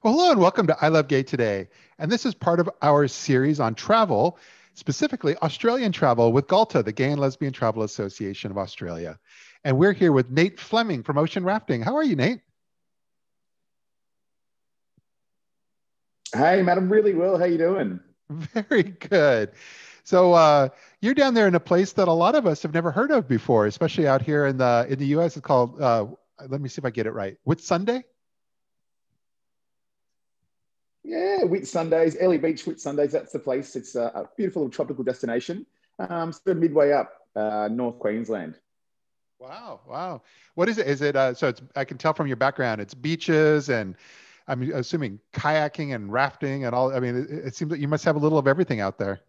Well, hello and welcome to I Love Gay today. And this is part of our series on travel, specifically Australian travel with GALTA, the Gay and Lesbian Travel Association of Australia. And we're here with Nate Fleming from Ocean Rafting. How are you, Nate? Hey, madam, really well. How you doing? Very good. So you're down there in a place that a lot of us have never heard of before, especially out here in the US. It's called, let me see if I get it right, Whitsunday? Yeah, Whitsundays, Early Beach Whitsundays. That's the place. It's a beautiful tropical destination. Sort of midway up North Queensland. Wow, wow. What is it? Is it so it's I can tell from your background, it's beaches and I'm assuming kayaking and rafting and all. I mean, it seems that you must have a little of everything out there.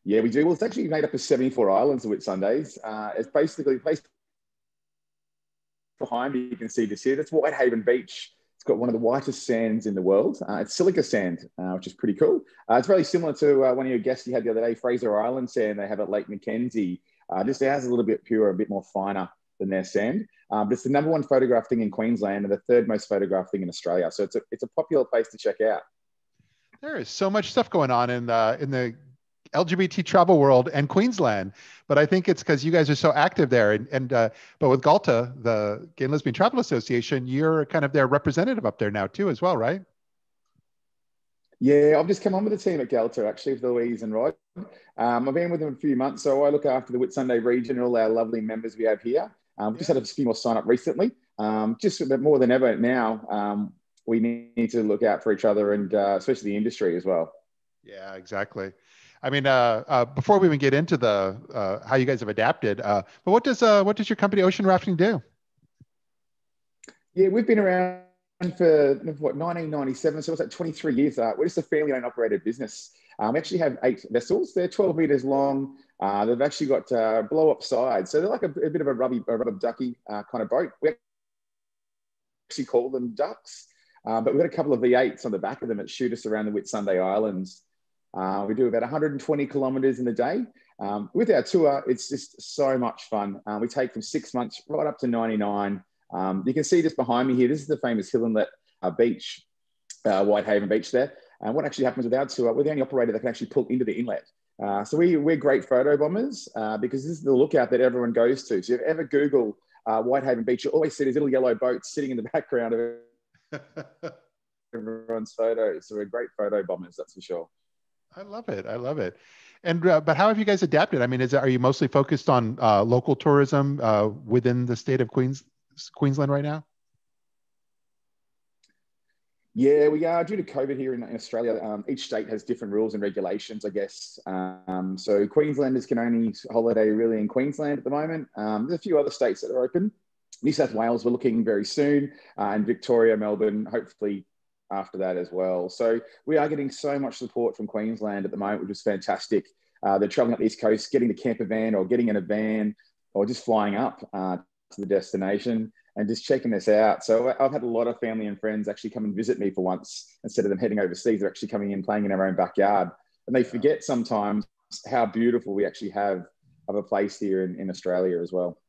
Yeah, we do. Well, it's actually made up of 74 islands, the Whitsundays. It's basically the place behind me. You can see this here. That's Whitehaven Beach. It's got one of the whitest sands in the world. It's silica sand, which is pretty cool. It's very similar to one of your guests you had the other day, Fraser Island sand they have at Lake Mackenzie. This ours is a little bit purer, a bit more finer than their sand. But it's the number one photographed thing in Queensland and the third most photographed thing in Australia. So it's a popular place to check out. There is so much stuff going on in the LGBT travel world and Queensland, but I think it's because you guys are so active there. And but with GALTA, the Gay and Lesbian Travel Association, you're kind of their representative up there now too, as well, right? Yeah, I've just come on with the team at GALTA, actually, with Louise and Rod. I've been with them a few months, so I look after the Whitsunday region and all our lovely members we have here. We've just Yeah. had a few more sign up recently. Just a bit more than ever now, we need to look out for each other and especially the industry as well. Yeah, exactly. I mean, before we even get into the how you guys have adapted, but what does your company Ocean Rafting do? Yeah, we've been around for what 1997, so it's like 23 years. We're just a family-owned operated business. We actually have 8 vessels. They're 12 meters long. They've actually got blow-up sides, so they're like a bit of a rubber ducky kind of boat. We actually call them ducks, but we've got a couple of V8s on the back of them that shoot us around the Whitsunday Islands. We do about 120 kilometers in a day. With our tour, it's just so much fun. We take from 6 months right up to 99. You can see just behind me here, this is the famous Hill Inlet beach, Whitehaven Beach there. And what actually happens with our tour, we're the only operator that can actually pull into the inlet. So we're great photo bombers because this is the lookout that everyone goes to. So if you ever Google Whitehaven Beach, you always see these little yellow boats sitting in the background of everyone's photos. So we're great photo bombers, that's for sure. I love it. I love it. And but how have you guys adapted? I mean, are you mostly focused on local tourism within the state of Queensland right now? Yeah, we are due to COVID here in Australia. Each state has different rules and regulations, I guess. So Queenslanders can only holiday really in Queensland at the moment. There's a few other states that are open. New South Wales, we're looking very soon, and Victoria, Melbourne, hopefully after that as well. So we are getting so much support from Queensland at the moment, which is fantastic. They're traveling up the East Coast, getting the camper van or getting in a van or just flying up to the destination and just checking this out. So I've had a lot of family and friends actually come and visit me for once. Instead of them heading overseas, they're actually coming in, playing in our own backyard. And they forget sometimes how beautiful we actually have of a place here in Australia as well.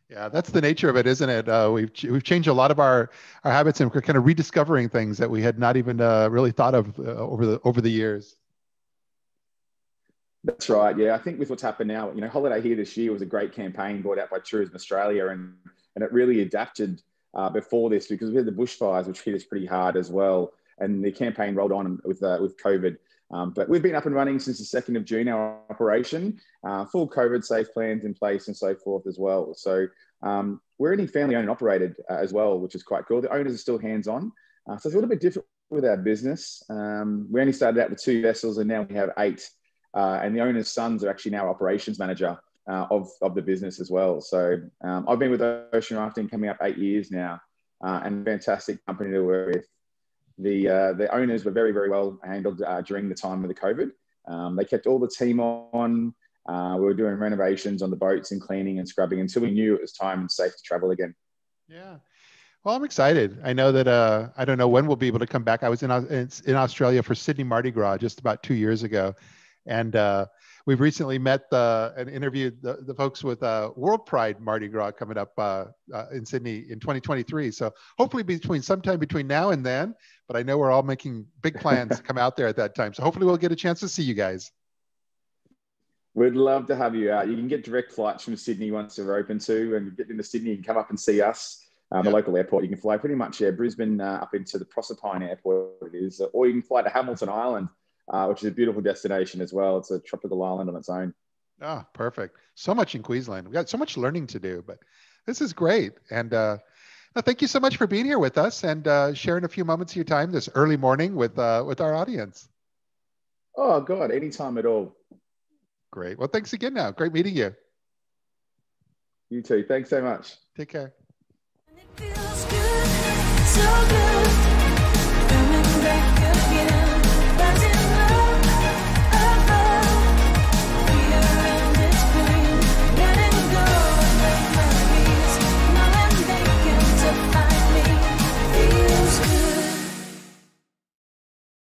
Yeah, that's the nature of it, isn't it? We've changed a lot of our habits, and we're kind of rediscovering things that we had not even really thought of over the years. That's right. Yeah, I think with what's happened now, Holiday Here this year was a great campaign brought out by Tourism Australia, and it really adapted before this because we had the bushfires, which hit us pretty hard as well, and the campaign rolled on with COVID. But we've been up and running since the 2nd of June, our operation, full COVID safe plans in place and so forth as well. So we're only family owned and operated as well, which is quite cool. The owners are still hands on. So it's a little bit different with our business. We only started out with 2 vessels and now we have 8. And the owner's sons are actually now operations manager of the business as well. So I've been with Ocean Rafting coming up 8 years now, and fantastic company to work with. The owners were very, very well handled during the time of the COVID. They kept all the team on. We were doing renovations on the boats and cleaning and scrubbing until we knew it was time and safe to travel again. Yeah. Well, I'm excited. I know that I don't know when we'll be able to come back. I was in Australia for Sydney Mardi Gras just about 2 years ago, and we've recently met and interviewed the folks with World Pride Mardi Gras coming up in Sydney in 2023. So hopefully sometime between now and then, but I know we're all making big plans to come out there at that time. So hopefully we'll get a chance to see you guys. We'd love to have you out. You can get direct flights from Sydney once they're open too, and get into Sydney and come up and see us. The local airport. You can fly pretty much Brisbane up into the Proserpine airport, it is, or you can fly to Hamilton Island, which is a beautiful destination as well. It's a tropical island on its own. Oh, perfect. So much in Queensland. We've got so much learning to do, but this is great. And thank you so much for being here with us and sharing a few moments of your time this early morning with our audience. Oh, God, anytime at all. Great. Well, thanks again now. Great meeting you. You too. Thanks so much. Take care.